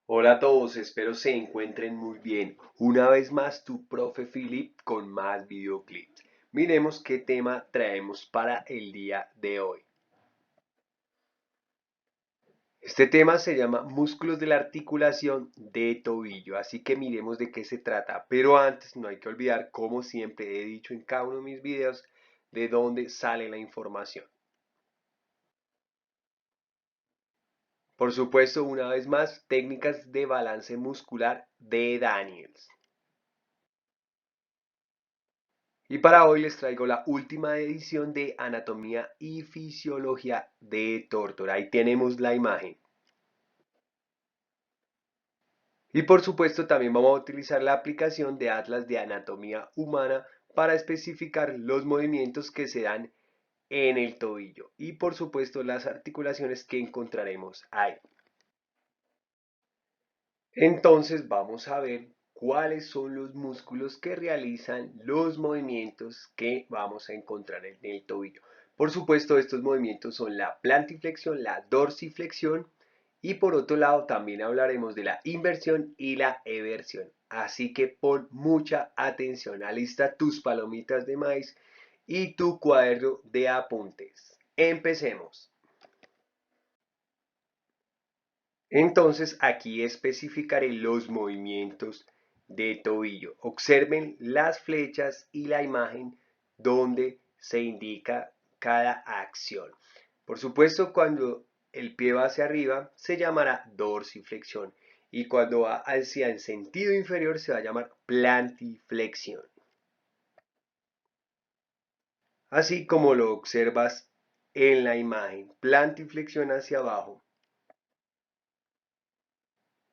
Hola a todos, espero se encuentren muy bien. Una vez más, tu profe Philip con más videoclips. Miremos qué tema traemos para el día de hoy. Este tema se llama músculos de la articulación de tobillo, así que miremos de qué se trata. Pero antes no hay que olvidar, como siempre he dicho en cada uno de mis videos, de dónde sale la información. Por supuesto, una vez más, técnicas de balance muscular de Daniels. Y para hoy les traigo la última edición de Anatomía y Fisiología de Tórtora. Ahí tenemos la imagen. Y por supuesto también vamos a utilizar la aplicación de Atlas de Anatomía Humana para especificar los movimientos que se dan en el tobillo y por supuesto las articulaciones que encontraremos ahí. Entonces vamos a ver cuáles son los músculos que realizan los movimientos que vamos a encontrar en el tobillo. Por supuesto, estos movimientos son la plantiflexión, la dorsiflexión y por otro lado también hablaremos de la inversión y la eversión. Así que pon mucha atención, alista tus palomitas de maíz y tu cuaderno de apuntes. Empecemos. Entonces aquí especificaré los movimientos de tobillo. Observen las flechas y la imagen donde se indica cada acción. Por supuesto, cuando el pie va hacia arriba se llamará dorsiflexión y cuando va hacia el sentido inferior se va a llamar plantiflexión. Así como lo observas en la imagen, plantiflexión hacia abajo.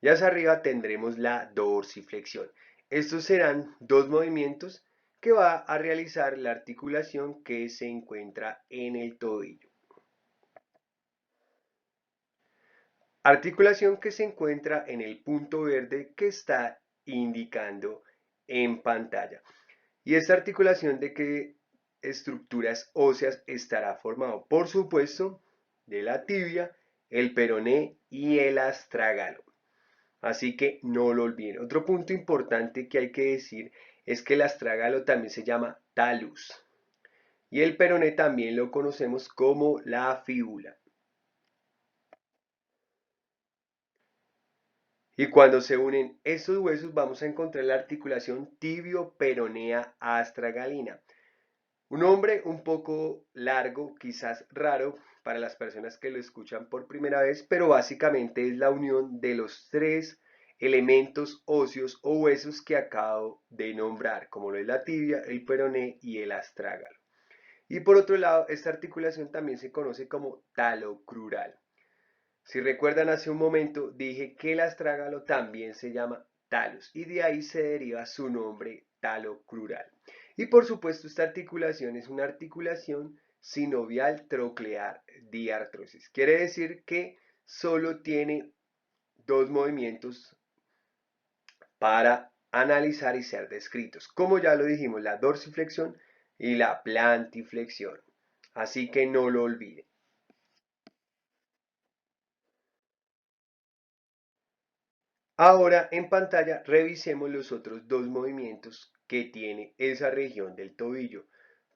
Y hacia arriba tendremos la dorsiflexión. Estos serán dos movimientos que va a realizar la articulación que se encuentra en el tobillo. Articulación que se encuentra en el punto verde que está indicando en pantalla. ¿Y esta articulación de qué estructuras óseas estará formado? Por supuesto, de la tibia, el peroné y el astrágalo. Así que no lo olviden. Otro punto importante que hay que decir es que el astrágalo también se llama talus y el peroné también lo conocemos como la fíbula. Y cuando se unen estos huesos vamos a encontrar la articulación tibio-peronea astragalina. Un nombre un poco largo, quizás raro para las personas que lo escuchan por primera vez, pero básicamente es la unión de los tres elementos óseos o huesos que acabo de nombrar, como lo es la tibia, el peroné y el astrágalo. Y por otro lado, esta articulación también se conoce como talocrural. Si recuerdan hace un momento, dije que el astrágalo también se llama talus y de ahí se deriva su nombre talocrural. Y por supuesto, esta articulación es una articulación sinovial troclear diartrosis. Quiere decir que solo tiene dos movimientos para analizar y ser descritos. Como ya lo dijimos, la dorsiflexión y la plantiflexión. Así que no lo olviden. Ahora en pantalla revisemos los otros dos movimientos que tiene esa región del tobillo.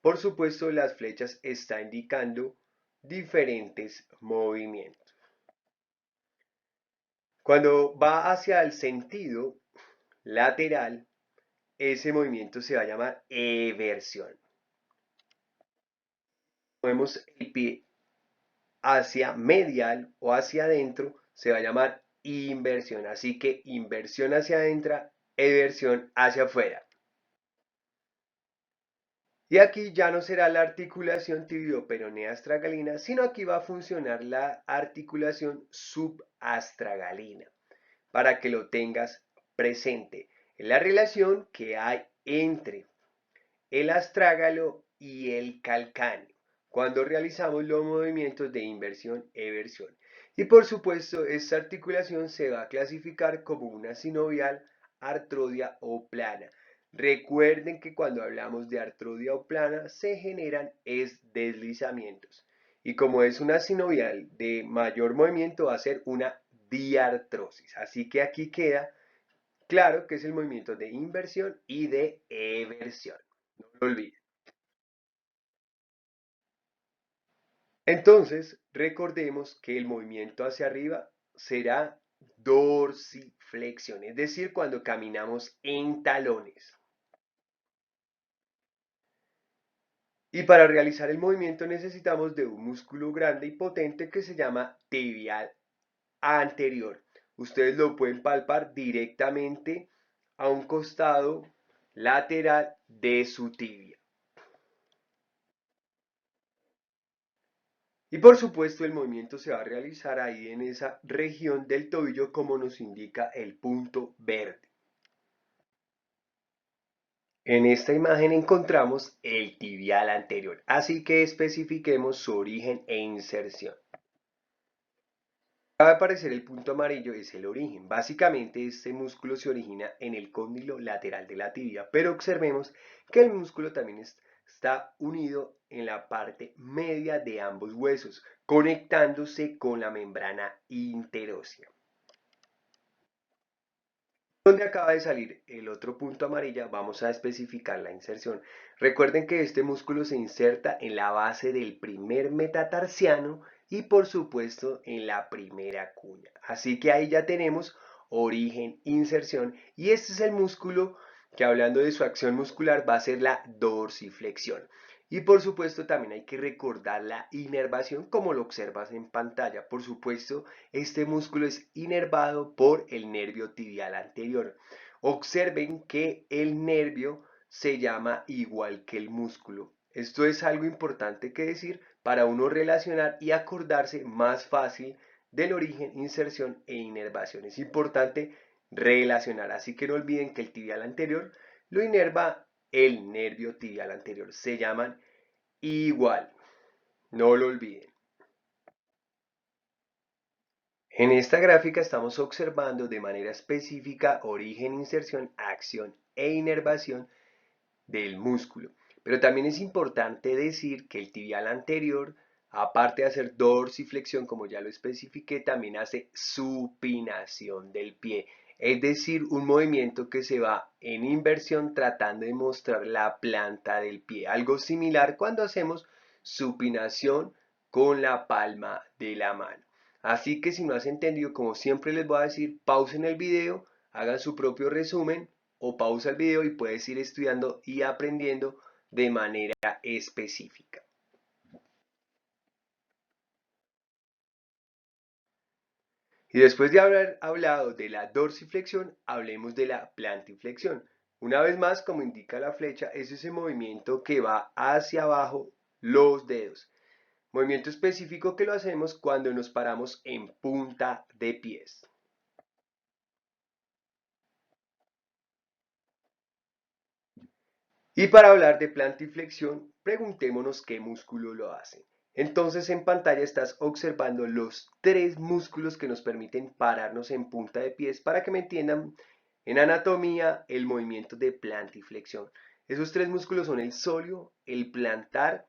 Por supuesto, las flechas están indicando diferentes movimientos. Cuando va hacia el sentido lateral, ese movimiento se va a llamar eversión. Movemos el pie hacia medial o hacia adentro, se va a llamar inversión. Así que inversión hacia adentro, eversión hacia afuera. Y aquí ya no será la articulación tibio-peronea astragalina, sino aquí va a funcionar la articulación subastragalina, para que lo tengas presente. En la relación que hay entre el astrágalo y el calcáneo, cuando realizamos los movimientos de inversión-eversión. Y por supuesto, esta articulación se va a clasificar como una sinovial, artrodia o plana. Recuerden que cuando hablamos de artrodia o plana se generan deslizamientos. Y como es una sinovial de mayor movimiento, va a ser una diartrosis. Así que aquí queda claro que es el movimiento de inversión y de eversión. No lo olviden. Entonces, recordemos que el movimiento hacia arriba será dorsiflexión, es decir, cuando caminamos en talones. Y para realizar el movimiento necesitamos de un músculo grande y potente que se llama tibial anterior. Ustedes lo pueden palpar directamente a un costado lateral de su tibia. Y por supuesto el movimiento se va a realizar ahí en esa región del tobillo como nos indica el punto verde. En esta imagen encontramos el tibial anterior, así que especifiquemos su origen e inserción. Acaba de aparecer el punto amarillo, es el origen. Básicamente este músculo se origina en el cóndilo lateral de la tibia, pero observemos que el músculo también está unido en la parte media de ambos huesos, conectándose con la membrana interósea. Donde acaba de salir el otro punto amarillo, vamos a especificar la inserción. Recuerden que este músculo se inserta en la base del primer metatarsiano y por supuesto en la primera cuña. Así que ahí ya tenemos origen, inserción y este es el músculo que hablando de su acción muscular va a ser la dorsiflexión. Y por supuesto también hay que recordar la inervación como lo observas en pantalla. Por supuesto, este músculo es inervado por el nervio tibial anterior. Observen que el nervio se llama igual que el músculo. Esto es algo importante que decir para uno relacionar y acordarse más fácil del origen, inserción e inervación. Es importante relacionar, así que no olviden que el tibial anterior lo inerva el nervio tibial anterior. Se llaman igual, no lo olviden. En esta gráfica estamos observando de manera específica origen, inserción, acción e inervación del músculo. Pero también es importante decir que el tibial anterior, aparte de hacer dorsiflexión, como ya lo especifiqué, también hace supinación del pie. Es decir, un movimiento que se va en inversión tratando de mostrar la planta del pie. Algo similar cuando hacemos supinación con la palma de la mano. Así que si no has entendido, como siempre les voy a decir, pausen el video, hagan su propio resumen o pausa el video y puedes ir estudiando y aprendiendo de manera específica. Y después de haber hablado de la dorsiflexión, hablemos de la plantiflexión. Una vez más, como indica la flecha, es ese movimiento que va hacia abajo los dedos. Movimiento específico que lo hacemos cuando nos paramos en punta de pies. Y para hablar de plantiflexión, preguntémonos qué músculo lo hace. Entonces en pantalla estás observando los tres músculos que nos permiten pararnos en punta de pies para que me entiendan en anatomía el movimiento de plantiflexión. Esos tres músculos son el sóleo, el plantar,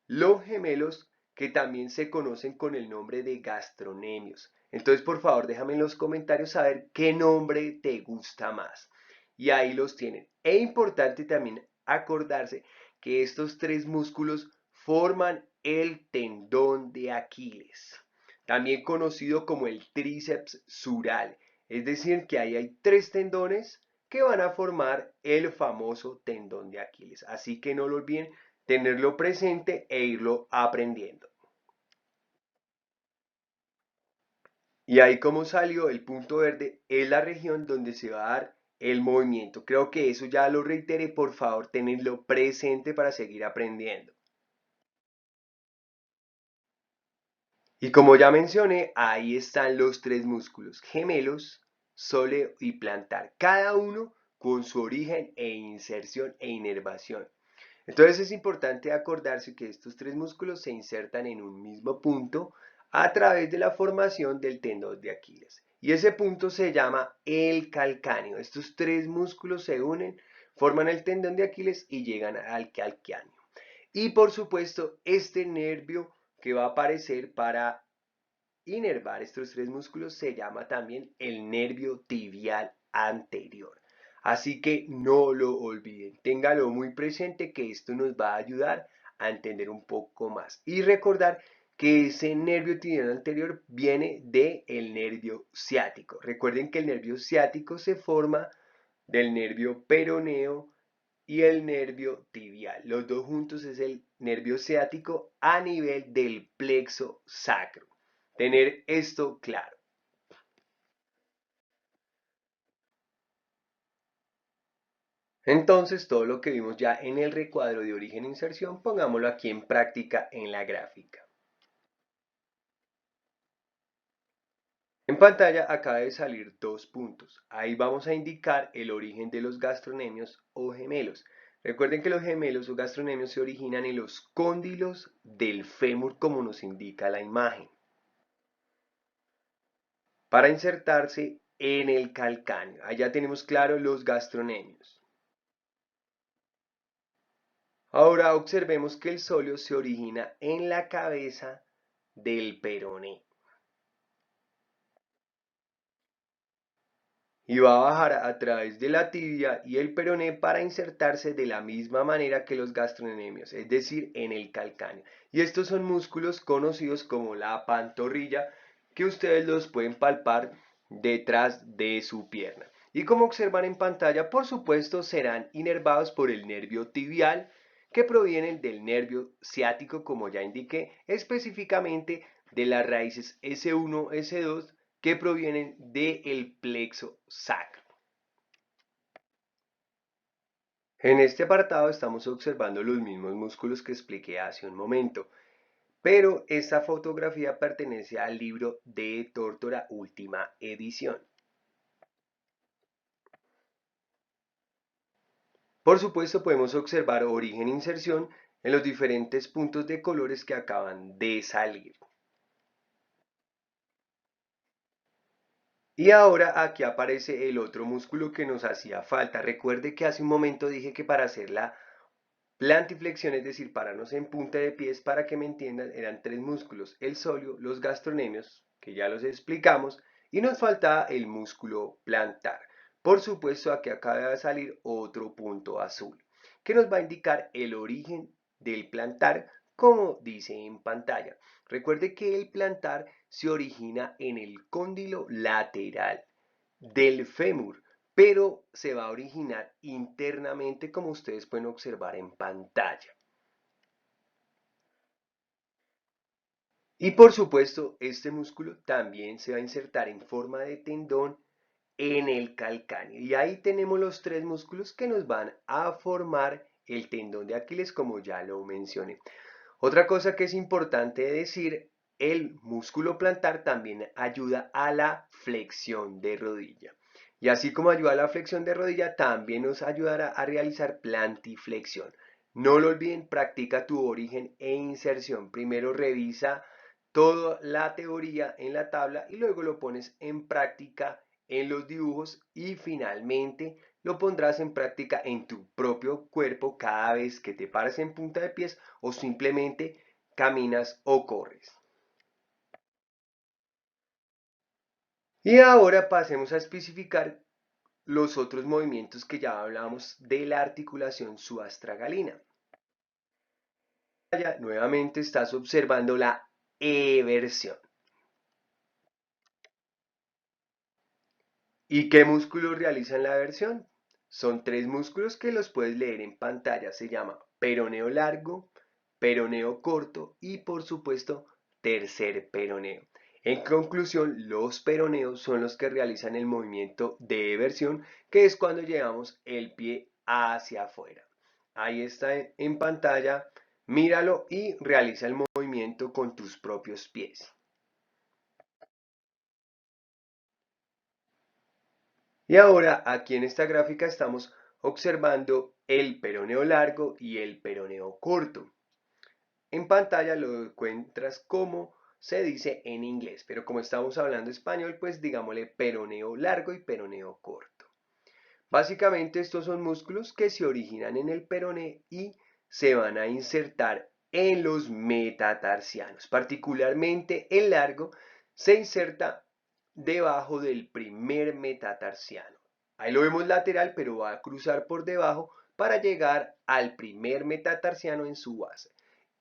los gemelos que también se conocen con el nombre de gastronemios. Entonces por favor déjame en los comentarios saber qué nombre te gusta más. Y ahí los tienen. E importante también acordarse que estos tres músculos forman el tendón de Aquiles, también conocido como el tríceps sural. Es decir, que ahí hay tres tendones que van a formar el famoso tendón de Aquiles. Así que no lo olviden tenerlo presente e irlo aprendiendo. Y ahí como salió el punto verde es la región donde se va a dar el movimiento. Creo que eso ya lo reiteré, por favor tenedlo presente para seguir aprendiendo. Y como ya mencioné, ahí están los tres músculos gemelos, sóleo y plantar, cada uno con su origen e inserción e inervación. Entonces es importante acordarse que estos tres músculos se insertan en un mismo punto a través de la formación del tendón de Aquiles. Y ese punto se llama el calcáneo. Estos tres músculos se unen, forman el tendón de Aquiles y llegan al calcáneo. Y por supuesto, este nervio que va a aparecer para inervar estos tres músculos se llama también el nervio tibial anterior. Así que no lo olviden, téngalo muy presente que esto nos va a ayudar a entender un poco más. Y recordar que ese nervio tibial anterior viene del nervio ciático. Recuerden que el nervio ciático se forma del nervio peroneo y el nervio tibial. Los dos juntos es el nervio ciático a nivel del plexo sacro. Tener esto claro. Entonces, todo lo que vimos ya en el recuadro de origen e inserción, pongámoslo aquí en práctica en la gráfica. En pantalla acaba de salir dos puntos. Ahí vamos a indicar el origen de los gastronemios o gemelos. Recuerden que los gemelos o gastronemios se originan en los cóndilos del fémur como nos indica la imagen, para insertarse en el calcáneo. Allá tenemos claro los gastronemios. Ahora observemos que el sóleo se origina en la cabeza del peroné y va a bajar a través de la tibia y el peroné para insertarse de la misma manera que los gastronemios, es decir, en el calcáneo. Y estos son músculos conocidos como la pantorrilla, que ustedes los pueden palpar detrás de su pierna. Y como observan en pantalla, por supuesto, serán inervados por el nervio tibial, que provienen del nervio ciático, como ya indiqué, específicamente de las raíces S1, S2, que provienen del plexo sacro. En este apartado estamos observando los mismos músculos que expliqué hace un momento, pero esta fotografía pertenece al libro de Tórtora última edición. Por supuesto, podemos observar origen e inserción en los diferentes puntos de colores que acaban de salir. Y ahora aquí aparece el otro músculo que nos hacía falta. Recuerde que hace un momento dije que para hacer la plantiflexión, es decir, pararnos en punta de pies, para que me entiendan, eran tres músculos: el sóleo, los gastronemios, que ya los explicamos, y nos faltaba el músculo plantar. Por supuesto, aquí acaba de salir otro punto azul, que nos va a indicar el origen del plantar, como dice en pantalla. Recuerde que el plantar se origina en el cóndilo lateral del fémur, pero se va a originar internamente, como ustedes pueden observar en pantalla. Y por supuesto, este músculo también se va a insertar en forma de tendón en el calcáneo. Y ahí tenemos los tres músculos que nos van a formar el tendón de Aquiles, como ya lo mencioné. Otra cosa que es importante decir, el músculo plantar también ayuda a la flexión de rodilla. Y así como ayuda a la flexión de rodilla, también nos ayudará a realizar plantiflexión. No lo olviden, practica tu origen e inserción. Primero revisa toda la teoría en la tabla y luego lo pones en práctica en los dibujos y finalmente lo pondrás en práctica en tu propio cuerpo cada vez que te pares en punta de pies o simplemente caminas o corres. Y ahora pasemos a especificar los otros movimientos que ya hablamos de la articulación subastragalina. Nuevamente estás observando la eversión. ¿Y qué músculos realizan la eversión? Son tres músculos que los puedes leer en pantalla. Se llama peroneo largo, peroneo corto y por supuesto tercer peroneo. En conclusión, los peroneos son los que realizan el movimiento de eversión, que es cuando llevamos el pie hacia afuera. Ahí está en pantalla, míralo y realiza el movimiento con tus propios pies. Y ahora aquí en esta gráfica estamos observando el peroneo largo y el peroneo corto. En pantalla lo encuentras como se dice en inglés, pero como estamos hablando español, pues digámosle peroneo largo y peroneo corto. Básicamente estos son músculos que se originan en el peroné y se van a insertar en los metatarsianos. Particularmente el largo se inserta debajo del primer metatarsiano. Ahí lo vemos lateral, pero va a cruzar por debajo para llegar al primer metatarsiano en su base.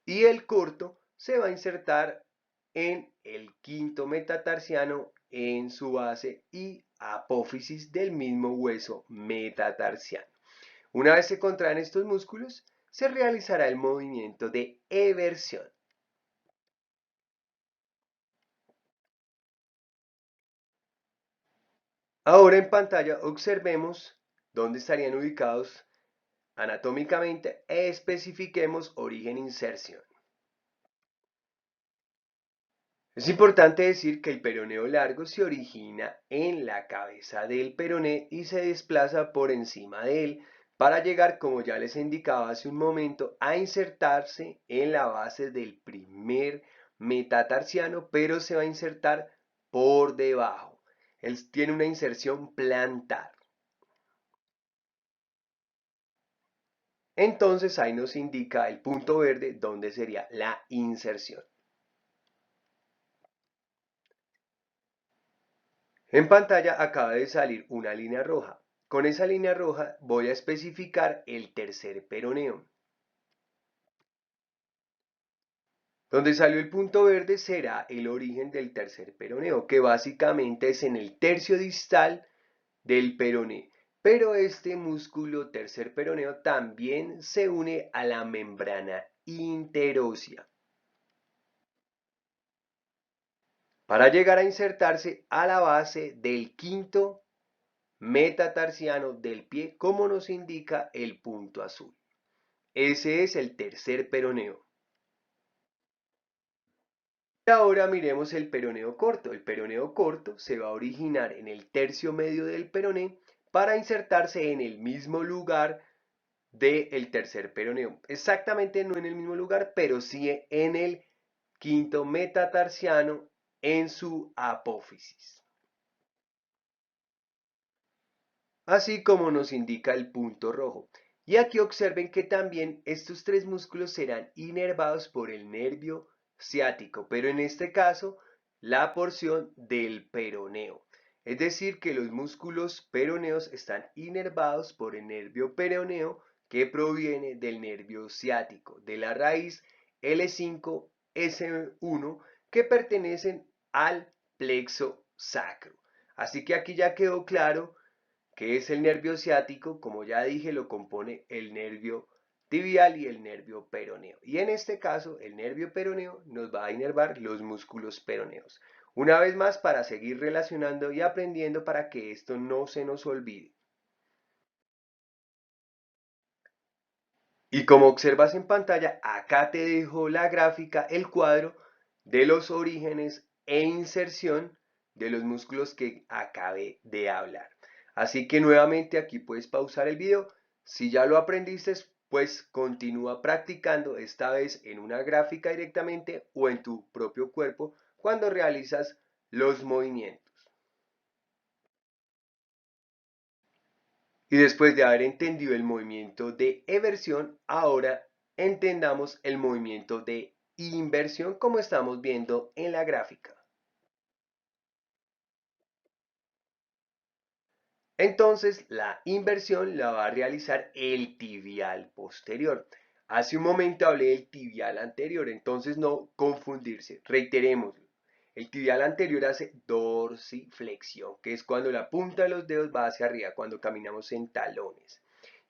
Y el corto se va a insertar en el quinto metatarsiano en su base y apófisis del mismo hueso metatarsiano. Una vez se contraen estos músculos, se realizará el movimiento de eversión. Ahora en pantalla observemos dónde estarían ubicados anatómicamente e especifiquemos origen-inserción. Es importante decir que el peroneo largo se origina en la cabeza del peroné y se desplaza por encima de él para llegar, como ya les indicaba hace un momento, a insertarse en la base del primer metatarsiano, pero se va a insertar por debajo. Él tiene una inserción plantar. Entonces ahí nos indica el punto verde donde sería la inserción. En pantalla acaba de salir una línea roja. Con esa línea roja voy a especificar el tercer peroneo. Donde salió el punto verde será el origen del tercer peroneo, que básicamente es en el tercio distal del peroné. Pero este músculo tercer peroneo también se une a la membrana interósea para llegar a insertarse a la base del quinto metatarsiano del pie, como nos indica el punto azul. Ese es el tercer peroneo. Y ahora miremos el peroneo corto. El peroneo corto se va a originar en el tercio medio del peroné para insertarse en el mismo lugar del tercer peroneo. Exactamente no en el mismo lugar, pero sí en el quinto metatarsiano en su apófisis. Así como nos indica el punto rojo. Y aquí observen que también estos tres músculos serán inervados por el nervio ciático, pero en este caso la porción del peroneo. Es decir, que los músculos peroneos están inervados por el nervio peroneo que proviene del nervio ciático, de la raíz L5-S1 que pertenecen al plexo sacro. Así que aquí ya quedó claro que es el nervio ciático. Como ya dije, lo compone el nervio tibial y el nervio peroneo. Y en este caso, el nervio peroneo nos va a inervar los músculos peroneos. Una vez más, para seguir relacionando y aprendiendo para que esto no se nos olvide. Y como observas en pantalla, acá te dejo la gráfica, el cuadro de los orígenes e inserción de los músculos que acabé de hablar. Así que nuevamente aquí puedes pausar el video. Si ya lo aprendiste, pues continúa practicando, esta vez en una gráfica directamente o en tu propio cuerpo cuando realizas los movimientos. Y después de haber entendido el movimiento de eversión, ahora entendamos el movimiento de inversión como estamos viendo en la gráfica. Entonces, la inversión la va a realizar el tibial posterior. Hace un momento hablé del tibial anterior, entonces no confundirse. Reiterémoslo. El tibial anterior hace dorsiflexión, que es cuando la punta de los dedos va hacia arriba, cuando caminamos en talones.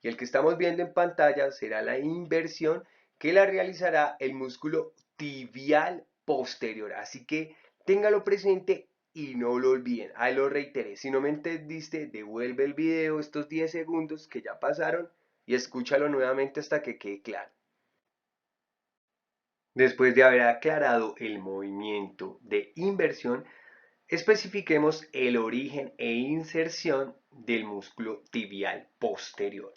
Y el que estamos viendo en pantalla será la inversión, que la realizará el músculo tibial posterior. Así que téngalo presente y no lo olviden. Ahí lo reiteré. Si no me entendiste, devuelve el video estos 10 segundos que ya pasaron y escúchalo nuevamente hasta que quede claro. Después de haber aclarado el movimiento de inversión, especifiquemos el origen e inserción del músculo tibial posterior.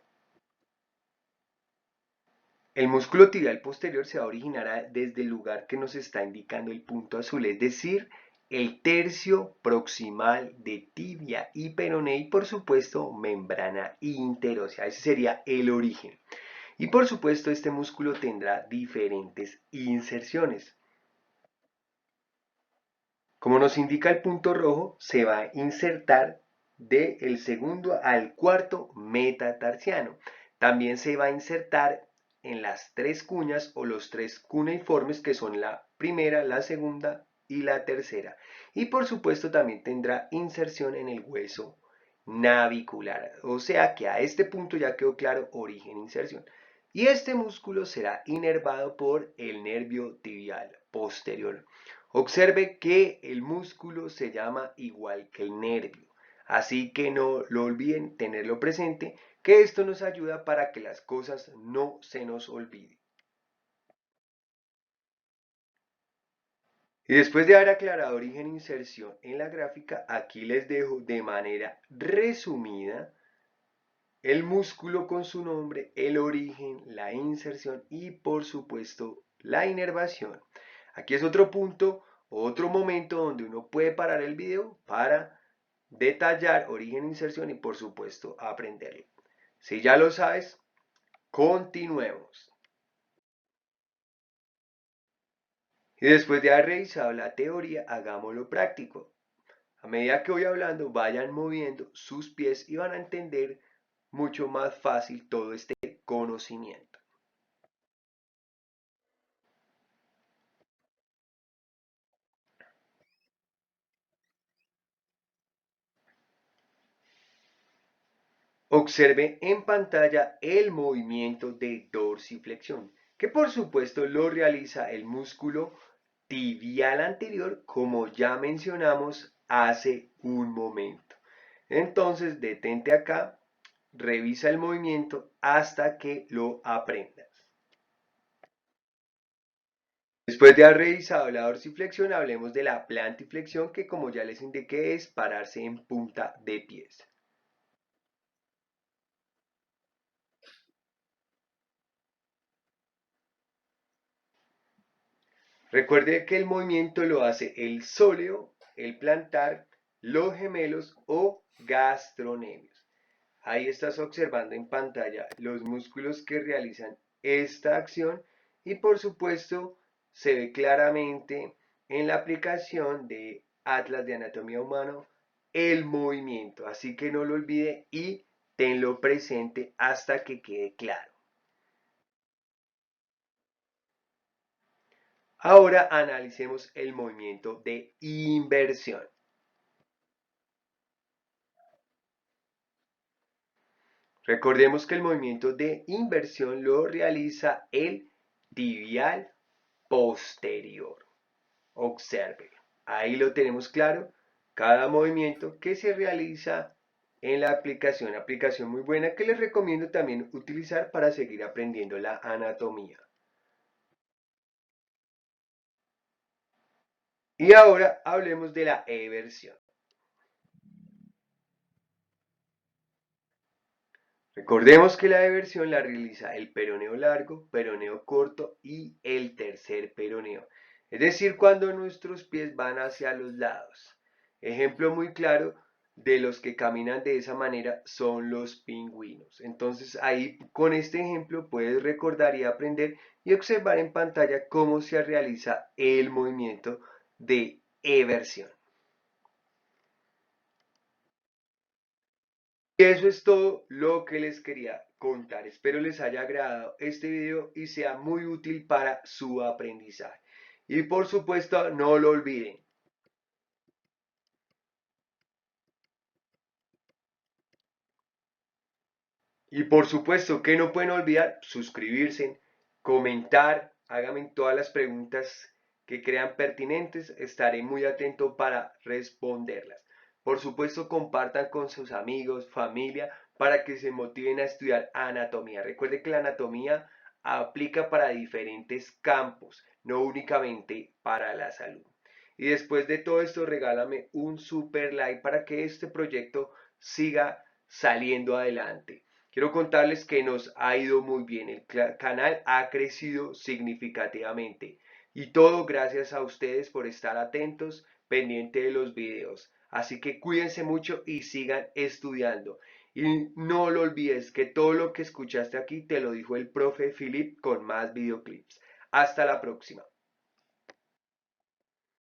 El músculo tibial posterior se va a originar desde el lugar que nos está indicando el punto azul, es decir, el tercio proximal de tibia y peroné y por supuesto membrana interósea. Ese sería el origen. Y por supuesto este músculo tendrá diferentes inserciones. Como nos indica el punto rojo, se va a insertar del segundo al cuarto metatarsiano. También se va a insertar en las tres cuñas o los tres cuneiformes que son la primera, la segunda y la tercera. Y por supuesto también tendrá inserción en el hueso navicular. O sea que a este punto ya quedó claro origen-inserción. Y este músculo será inervado por el nervio tibial posterior. Observe que el músculo se llama igual que el nervio, así que no lo olviden tenerlo presente, que esto nos ayuda para que las cosas no se nos olviden. Y después de haber aclarado origen e inserción en la gráfica, aquí les dejo de manera resumida el músculo con su nombre, el origen, la inserción y por supuesto la inervación. Aquí es otro punto, otro momento donde uno puede parar el video para detallar origen, inserción y por supuesto aprenderlo. Si ya lo sabes, continuemos. Y después de haber revisado la teoría, hagámoslo práctico. A medida que voy hablando, vayan moviendo sus pies y van a entender mucho más fácil todo este conocimiento. Observe en pantalla el movimiento de dorsiflexión, que por supuesto lo realiza el músculo tibial anterior, como ya mencionamos hace un momento. Entonces, detente acá, revisa el movimiento hasta que lo aprendas. Después de haber revisado la dorsiflexión, hablemos de la plantiflexión, que como ya les indiqué es pararse en punta de pies. Recuerde que el movimiento lo hace el sóleo, el plantar, los gemelos o gastronemios. Ahí estás observando en pantalla los músculos que realizan esta acción y por supuesto se ve claramente en la aplicación de Atlas de Anatomía Humana el movimiento. Así que no lo olvide y tenlo presente hasta que quede claro. Ahora analicemos el movimiento de inversión. Recordemos que el movimiento de inversión lo realiza el tibial posterior. Observe, ahí lo tenemos claro, cada movimiento que se realiza en la aplicación, aplicación muy buena que les recomiendo también utilizar para seguir aprendiendo la anatomía. Y ahora hablemos de la eversión. Recordemos que la eversión la realiza el peroneo largo, peroneo corto y el tercer peroneo. Es decir, cuando nuestros pies van hacia los lados. Ejemplo muy claro de los que caminan de esa manera son los pingüinos. Entonces ahí con este ejemplo puedes recordar y aprender y observar en pantalla cómo se realiza el movimiento de eversión. Y eso es todo lo que les quería contar. Espero les haya agradado este video y sea muy útil para su aprendizaje. Y por supuesto, no lo olviden. Y por supuesto que no pueden olvidar suscribirse, comentar, háganme todas las preguntas que crean pertinentes. Estaré muy atento para responderlas. Por supuesto, compartan con sus amigos, familia, para que se motiven a estudiar anatomía. Recuerde que la anatomía aplica para diferentes campos, no únicamente para la salud. Y después de todo esto, regálame un super like para que este proyecto siga saliendo adelante. Quiero contarles que nos ha ido muy bien. El canal ha crecido significativamente. Y todo gracias a ustedes por estar atentos, pendientes de los videos. Así que cuídense mucho y sigan estudiando. Y no lo olvides que todo lo que escuchaste aquí te lo dijo el profe Philip con más videoclips. Hasta la próxima.